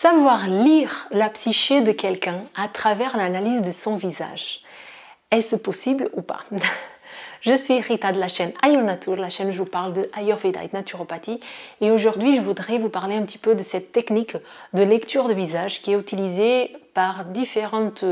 Savoir lire la psyché de quelqu'un à travers l'analyse de son visage. Est-ce possible ou pas? Je suis Rita de la chaîne Ayurnatur, la chaîne où je vous parle de Ayurveda et de naturopathie. Et aujourd'hui, je voudrais vous parler un petit peu de cette technique de lecture de visage qui est utilisée par différentes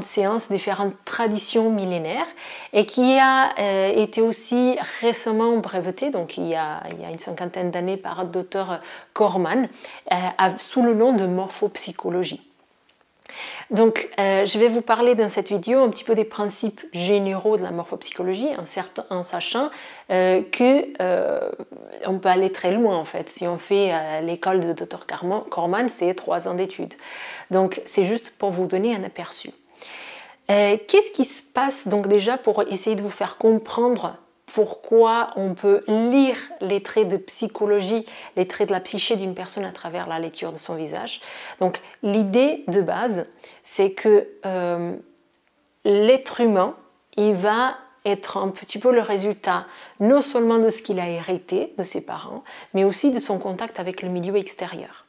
séances, différentes traditions millénaires et qui a été aussi récemment brevetée, donc il y a une cinquantaine d'années par le Dr Corman, sous le nom de morphopsychologie. Donc, je vais vous parler dans cette vidéo un petit peu des principes généraux de la morphopsychologie, en sachant on peut aller très loin en fait. Si on fait l'école de Dr Corman, c'est 3 ans d'études. Donc, c'est juste pour vous donner un aperçu. Qu'est-ce qui se passe donc déjà pour essayer de vous faire comprendre pourquoi on peut lire les traits de psychologie, les traits de la psyché d'une personne à travers la lecture de son visage. Donc l'idée de base, c'est que l'être humain, il va être un petit peu le résultat non seulement de ce qu'il a hérité de ses parents, mais aussi de son contact avec le milieu extérieur.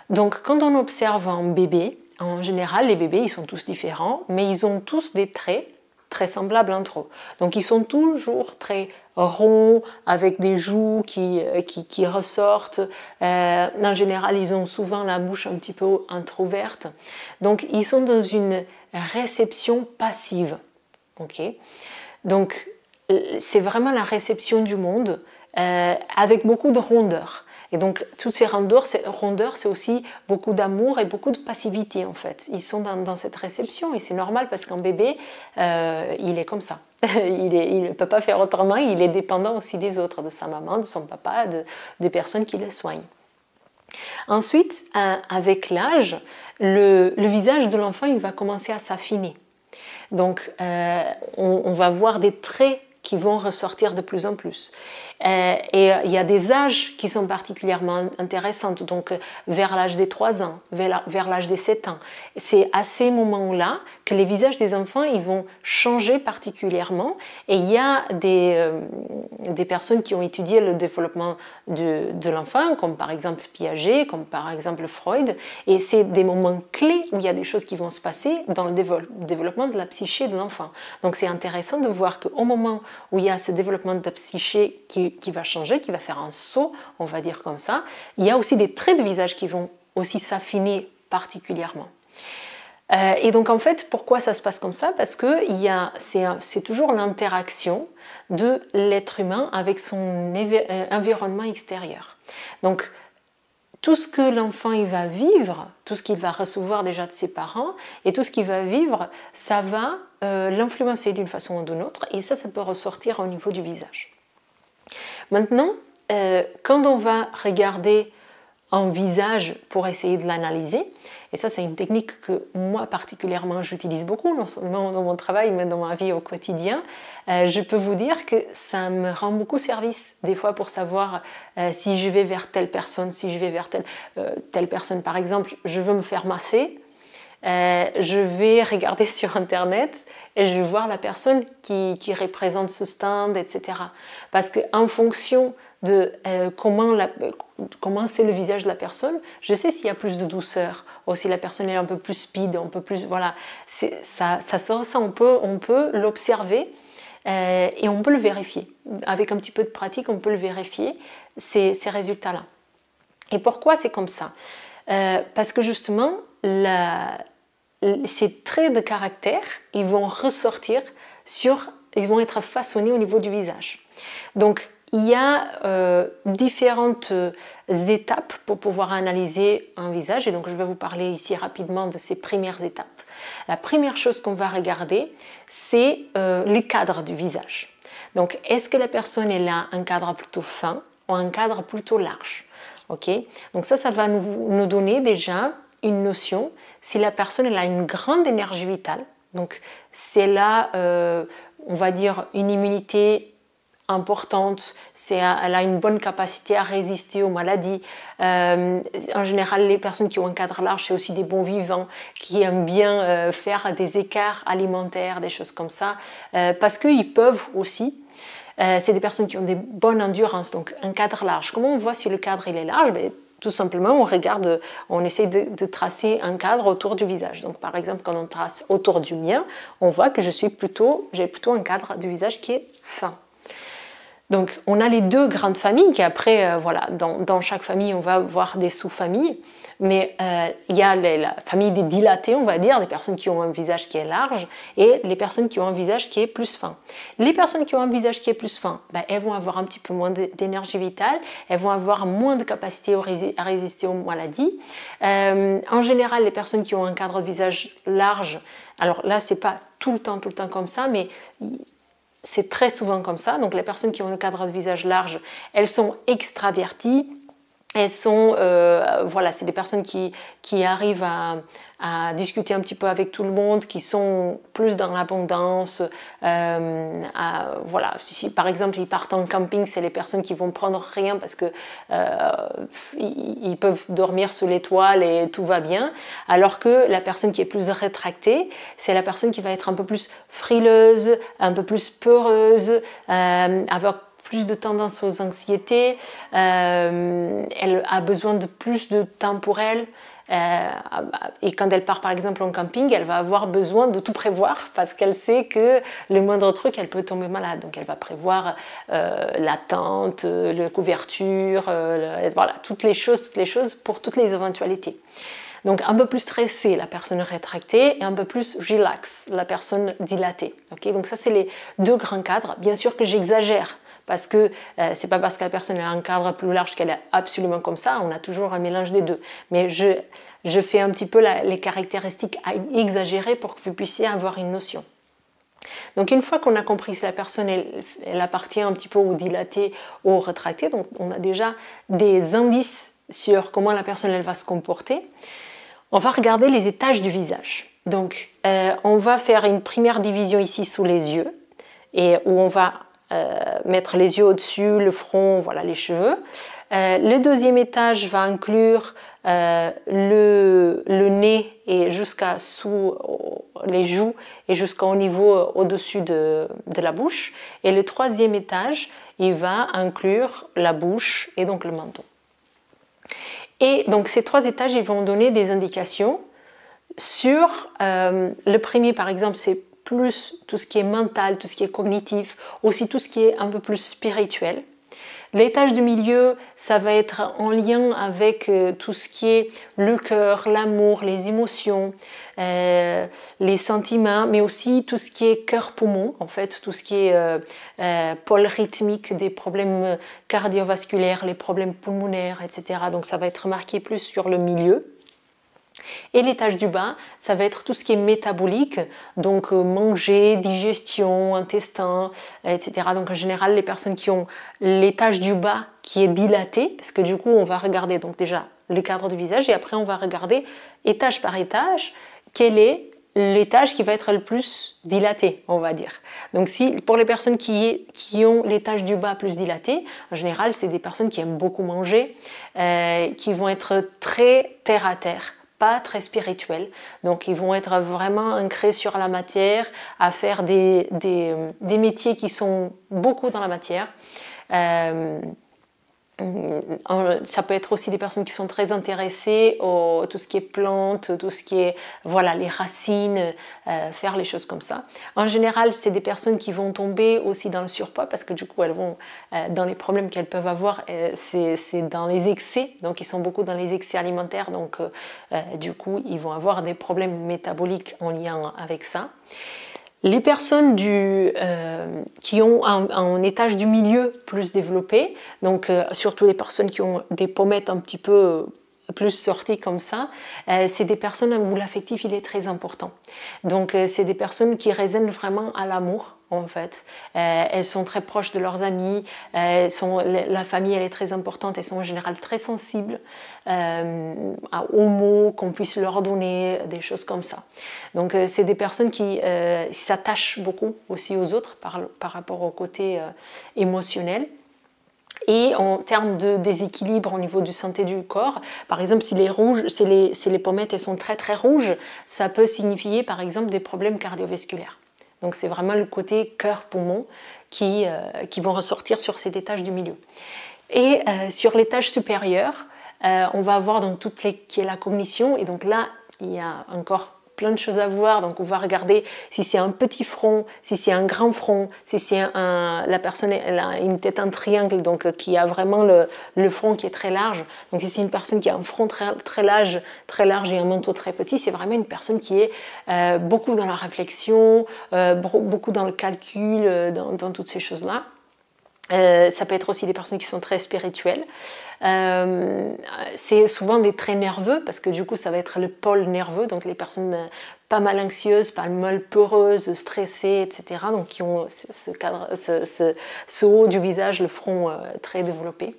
Donc quand on observe un bébé, en général les bébés ils sont tous différents, mais ils ont tous des traits très semblables entre eux. Donc ils sont toujours très ronds, avec des joues qui ressortent. En général, ils ont souvent la bouche un petit peu entrouverte. Donc ils sont dans une réception passive. Okay. Donc c'est vraiment la réception du monde avec beaucoup de rondeur. Et donc, toutes ces rondeurs, c'est aussi beaucoup d'amour et beaucoup de passivité, en fait. Ils sont dans cette réception, et c'est normal parce qu'un bébé, il est comme ça. Il ne peut pas faire autrement, il est dépendant aussi des autres, de sa maman, de son papa, des personnes qui le soignent. Ensuite, avec l'âge, le visage de l'enfant, il va commencer à s'affiner. Donc, on va voir des traits qui vont ressortir de plus en plus. Et il y a des âges qui sont particulièrement intéressants, donc vers l'âge des 3 ans, vers l'âge des 7 ans. C'est à ces moments-là que les visages des enfants ils vont changer particulièrement. Et il y a des personnes qui ont étudié le développement de l'enfant, comme par exemple Piaget, comme par exemple Freud. Et c'est des moments clés où il y a des choses qui vont se passer dans le développement de la psyché de l'enfant. Donc c'est intéressant de voir qu'au moment où il y a ce développement de la psyché qui va changer, qui va faire un saut, on va dire comme ça, il y a aussi des traits de visage qui vont aussi s'affiner particulièrement. Et donc en fait, pourquoi ça se passe comme ça? Parce que c'est toujours l'interaction de l'être humain avec son environnement extérieur. Donc tout ce que l'enfant il va vivre, tout ce qu'il va recevoir déjà de ses parents et tout ce qu'il va vivre, ça va l'influencer d'une façon ou d'une autre et ça peut ressortir au niveau du visage. Maintenant, quand on va regarder un visage pour essayer de l'analyser, et ça c'est une technique que moi particulièrement j'utilise beaucoup, non seulement dans mon travail mais dans ma vie au quotidien, je peux vous dire que ça me rend beaucoup service des fois pour savoir si je vais vers telle personne, si je vais vers telle personne. Par exemple, je veux me faire masser, je vais regarder sur internet et je vais voir la personne qui représente ce stand, etc. Parce qu'en fonction de comment c'est le visage de la personne, je sais s'il y a plus de douceur ou si la personne est un peu plus speed, un peu plus, voilà, ça sort ça, on peut l'observer et on peut le vérifier. Avec un petit peu de pratique, on peut le vérifier, ces résultats-là. Et pourquoi c'est comme ça? Parce que justement, ces traits de caractère, ils vont ressortir ils vont être façonnés au niveau du visage. Donc, il y a différentes étapes pour pouvoir analyser un visage et donc je vais vous parler ici rapidement de ces premières étapes. La première chose qu'on va regarder, c'est les cadres du visage. Donc, est-ce que la personne elle a un cadre plutôt fin ou un cadre plutôt large? Okay. Donc ça va nous donner déjà une notion si la personne elle a une grande énergie vitale, donc si elle a, on va dire, une immunité importante, elle a une bonne capacité à résister aux maladies. En général, les personnes qui ont un cadre large, c'est aussi des bons vivants qui aiment bien faire des écarts alimentaires, des choses comme ça, parce qu'ils peuvent aussi. C'est des personnes qui ont des bonnes endurances, donc un cadre large. Comment on voit si le cadre il est large? tout simplement, on regarde, on essaie de tracer un cadre autour du visage. Donc, par exemple, quand on trace autour du mien, on voit que j'ai plutôt un cadre du visage qui est fin. Donc, on a les deux grandes familles qui après, voilà, dans chaque famille, on va avoir des sous-familles. Mais il y a la famille des dilatés, on va dire, des personnes qui ont un visage qui est large et les personnes qui ont un visage qui est plus fin. Les personnes qui ont un visage qui est plus fin, ben, elles vont avoir un petit peu moins d'énergie vitale, elles vont avoir moins de capacité à résister aux maladies. En général, les personnes qui ont un cadre de visage large, alors là, c'est pas tout le temps comme ça, mais c'est très souvent comme ça. Donc les personnes qui ont un cadre de visage large, elles sont extraverties. Elles sont, voilà, c'est des personnes qui arrivent à discuter un petit peu avec tout le monde, qui sont plus dans l'abondance. Voilà, si par exemple ils partent en camping, c'est les personnes qui vont prendre rien parce que ils peuvent dormir sous les toiles et tout va bien. Alors que la personne qui est plus rétractée, c'est la personne qui va être un peu plus frileuse, un peu plus peureuse, avec plus de tendance aux anxiétés, elle a besoin de plus de temps pour elle. Et quand elle part par exemple en camping, elle va avoir besoin de tout prévoir parce qu'elle sait que le moindre truc, elle peut tomber malade. Donc elle va prévoir la tente, la couverture, voilà, toutes les choses pour toutes les éventualités. Donc un peu plus stressée, la personne rétractée, et un peu plus relax, la personne dilatée. Okay, donc ça, c'est les deux grands cadres. Bien sûr que j'exagère, parce que c'est pas parce que la personne a un cadre plus large qu'elle est absolument comme ça, on a toujours un mélange des deux. Mais je fais un petit peu les caractéristiques à exagérer pour que vous puissiez avoir une notion. Donc une fois qu'on a compris si la personne elle appartient un petit peu au dilaté ou au rétracté, donc on a déjà des indices sur comment la personne elle va se comporter, on va regarder les étages du visage. Donc on va faire une première division ici sous les yeux, et où on va mettre les yeux au-dessus, le front, voilà, les cheveux. Le deuxième étage va inclure le nez et jusqu'à sous les joues et jusqu'au niveau au-dessus de la bouche. Et le troisième étage, il va inclure la bouche et donc le menton. Et donc ces trois étages, ils vont donner des indications sur le premier, par exemple, c'est plus tout ce qui est mental, tout ce qui est cognitif, aussi tout ce qui est un peu plus spirituel. L'étage du milieu, ça va être en lien avec tout ce qui est le cœur, l'amour, les émotions, les sentiments, mais aussi tout ce qui est cœur-poumon, en fait, tout ce qui est pôle rythmique, des problèmes cardiovasculaires, les problèmes pulmonaires, etc. Donc ça va être marqué plus sur le milieu. Et l'étage du bas, ça va être tout ce qui est métabolique, donc manger, digestion, intestin, etc. Donc en général, les personnes qui ont l'étage du bas qui est dilaté, parce que du coup, on va regarder donc déjà le cadre du visage et après on va regarder étage par étage quel est l'étage qui va être le plus dilaté, on va dire. Donc si pour les personnes qui ont l'étage du bas plus dilaté, en général, c'est des personnes qui aiment beaucoup manger, qui vont être très terre à terre, pas très spirituels. Donc ils vont être vraiment ancrés sur la matière, à faire des métiers qui sont beaucoup dans la matière. Ça peut être aussi des personnes qui sont très intéressées à tout ce qui est plantes, tout ce qui est voilà, les racines, faire les choses comme ça. En général, c'est des personnes qui vont tomber aussi dans le surpoids parce que du coup, elles vont dans les problèmes qu'elles peuvent avoir, c'est dans les excès. Donc, ils sont beaucoup dans les excès alimentaires. Donc, du coup, ils vont avoir des problèmes métaboliques en lien avec ça. Les personnes qui ont un étage du milieu plus développé, donc surtout les personnes qui ont des pommettes un petit peu plus sorties comme ça, c'est des personnes où l'affectif il est très important. Donc c'est des personnes qui résonnent vraiment à l'amour en fait. Elles sont très proches de leurs amis, la famille elle est très importante, elles sont en général très sensibles aux mots qu'on puisse leur donner, des choses comme ça. Donc c'est des personnes qui s'attachent beaucoup aussi aux autres par rapport au côté émotionnel. Et en termes de déséquilibre au niveau du santé du corps, par exemple, si les pommettes elles sont très très rouges, ça peut signifier par exemple des problèmes cardiovasculaires. Donc c'est vraiment le côté cœur-poumon qui vont ressortir sur cet étage du milieu. Et sur l'étage supérieur, on va avoir donc qui est la cognition, et donc là, il y a encore plein de choses à voir. Donc on va regarder si c'est un petit front, si c'est un grand front, si c'est la personne elle a une tête en triangle, donc qui a vraiment le front qui est très large. Donc si c'est une personne qui a un front très large et un manteau très petit, c'est vraiment une personne qui est beaucoup dans la réflexion, beaucoup dans le calcul, dans toutes ces choses-là. Ça peut être aussi des personnes qui sont très spirituelles. C'est souvent des traits nerveux, parce que du coup ça va être le pôle nerveux, donc les personnes pas mal anxieuses, pas mal peureuses, stressées, etc. Donc qui ont ce haut du visage, le front très développé.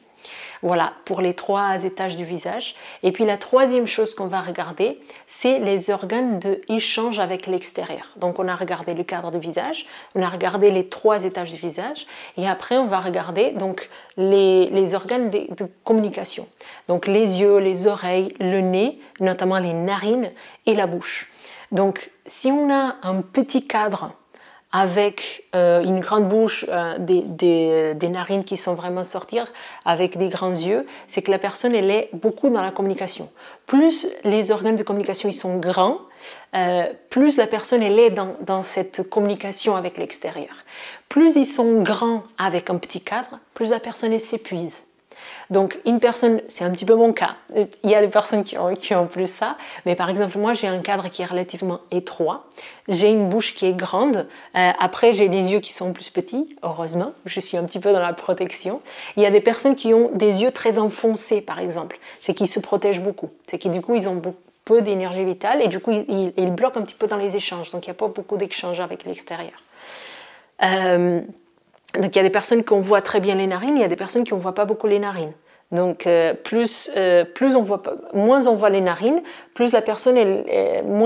Voilà, pour les 3 étages du visage. Et puis la troisième chose qu'on va regarder, c'est les organes d'échange avec l'extérieur. Donc on a regardé le cadre du visage, on a regardé les 3 étages du visage, et après on va regarder donc les organes de communication. Donc les yeux, les oreilles, le nez, notamment les narines et la bouche. Donc si on a un petit cadre avec une grande bouche, des narines qui sont vraiment sortir, avec des grands yeux, c'est que la personne elle est beaucoup dans la communication. Plus les organes de communication ils sont grands, plus la personne elle est dans cette communication avec l'extérieur. Plus ils sont grands avec un petit cadre, plus la personne elle s'épuise. Donc une personne, c'est un petit peu mon cas, il y a des personnes qui ont plus ça, mais par exemple moi j'ai un cadre qui est relativement étroit, j'ai une bouche qui est grande, après j'ai les yeux qui sont plus petits, heureusement, je suis un petit peu dans la protection. Il y a des personnes qui ont des yeux très enfoncés par exemple, c'est qu'ils se protègent beaucoup, c'est que du coup ils ont peu d'énergie vitale et du coup ils bloquent un petit peu dans les échanges, donc il n'y a pas beaucoup d'échanges avec l'extérieur. Donc il y a des personnes qui voient très bien les narines, il y a des personnes qui ne voient pas beaucoup les narines. Donc moins on voit les narines, moins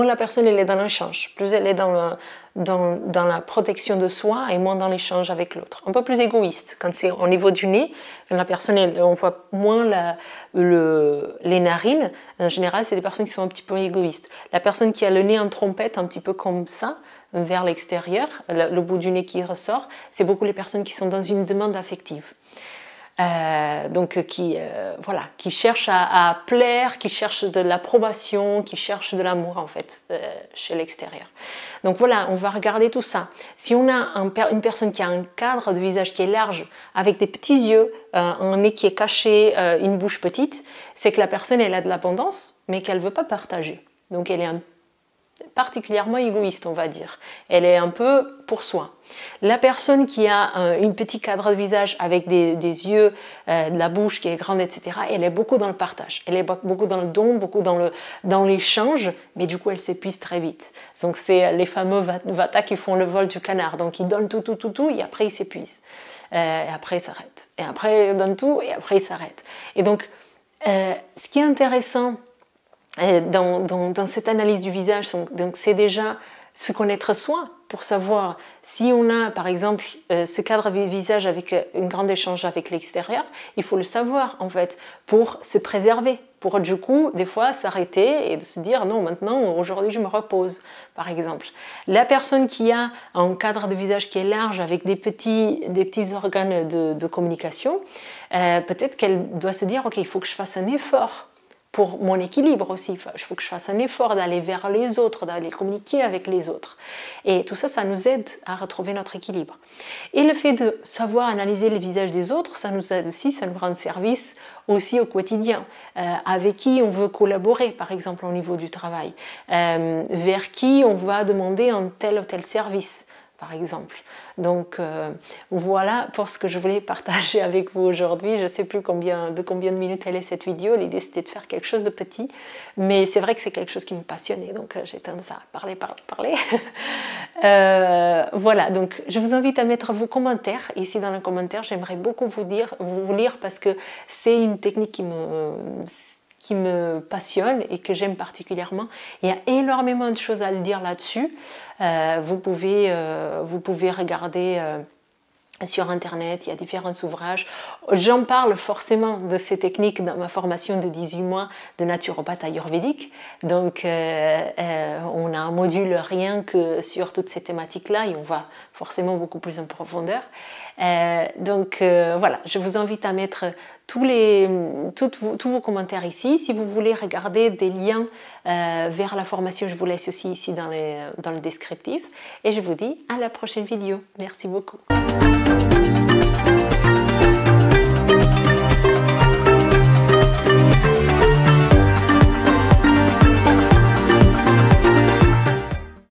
la personne elle est dans l'échange, plus elle est dans la protection de soi et moins dans l'échange avec l'autre. Un peu plus égoïste quand c'est au niveau du nez, quand la personne on voit moins les narines. En général, c'est des personnes qui sont un petit peu égoïstes. La personne qui a le nez en trompette, un petit peu comme ça, vers l'extérieur, le bout du nez qui ressort, c'est beaucoup les personnes qui sont dans une demande affective. Donc qui cherchent à plaire, qui cherchent de l'approbation, qui cherchent de l'amour en fait chez l'extérieur. Donc voilà, on va regarder tout ça. Si on a une personne qui a un cadre de visage qui est large, avec des petits yeux, un nez qui est caché, une bouche petite, c'est que la personne elle a de l'abondance, mais qu'elle ne veut pas partager. Donc elle est particulièrement égoïste, on va dire. Elle est un peu pour soi. La personne qui a une petit cadre de visage avec des yeux, de la bouche qui est grande, etc., elle est beaucoup dans le partage. Elle est beaucoup dans le don, beaucoup dans l'échange, mais du coup, elle s'épuise très vite. Donc, c'est les fameux Vata qui font le vol du canard. Donc, ils donnent tout, et après, ils s'épuisent. Et après, ils s'arrêtent. Et après, ils donnent tout, et après, ils s'arrêtent. Et donc, ce qui est intéressant dans cette analyse du visage, c'est déjà se connaître soi pour savoir si on a par exemple ce cadre de visage avec un grand échange avec l'extérieur, il faut le savoir en fait pour se préserver, pour du coup des fois s'arrêter et de se dire non maintenant aujourd'hui je me repose par exemple. La personne qui a un cadre de visage qui est large avec des petits organes de communication, peut-être qu'elle doit se dire ok il faut que je fasse un effort pour mon équilibre aussi, il faut que je fasse un effort d'aller vers les autres, d'aller communiquer avec les autres. Et tout ça, ça nous aide à retrouver notre équilibre. Et le fait de savoir analyser les visages des autres, ça nous aide aussi, ça nous rend service aussi au quotidien. Avec qui on veut collaborer, par exemple, au niveau du travail. Vers qui on va demander un tel ou tel service, par exemple. Donc voilà pour ce que je voulais partager avec vous aujourd'hui. Je ne sais plus de combien de minutes elle est cette vidéo. L'idée c'était de faire quelque chose de petit, mais c'est vrai que c'est quelque chose qui me passionnait, donc j'ai tendance à parler. Voilà, donc je vous invite à mettre vos commentaires ici dans les commentaires. J'aimerais beaucoup vous lire parce que c'est une technique qui me passionne et que j'aime particulièrement. Il y a énormément de choses à le dire là-dessus. Vous pouvez regarder sur internet, il y a différents ouvrages. J'en parle forcément de ces techniques dans ma formation de 18 mois de naturopathe ayurvédique. Donc on a un module rien que sur toutes ces thématiques-là et on va forcément beaucoup plus en profondeur. Donc voilà, je vous invite à mettre tous vos commentaires ici. Si vous voulez regarder des liens vers la formation, je vous laisse aussi ici dans le descriptif. Et je vous dis à la prochaine vidéo. Merci beaucoup.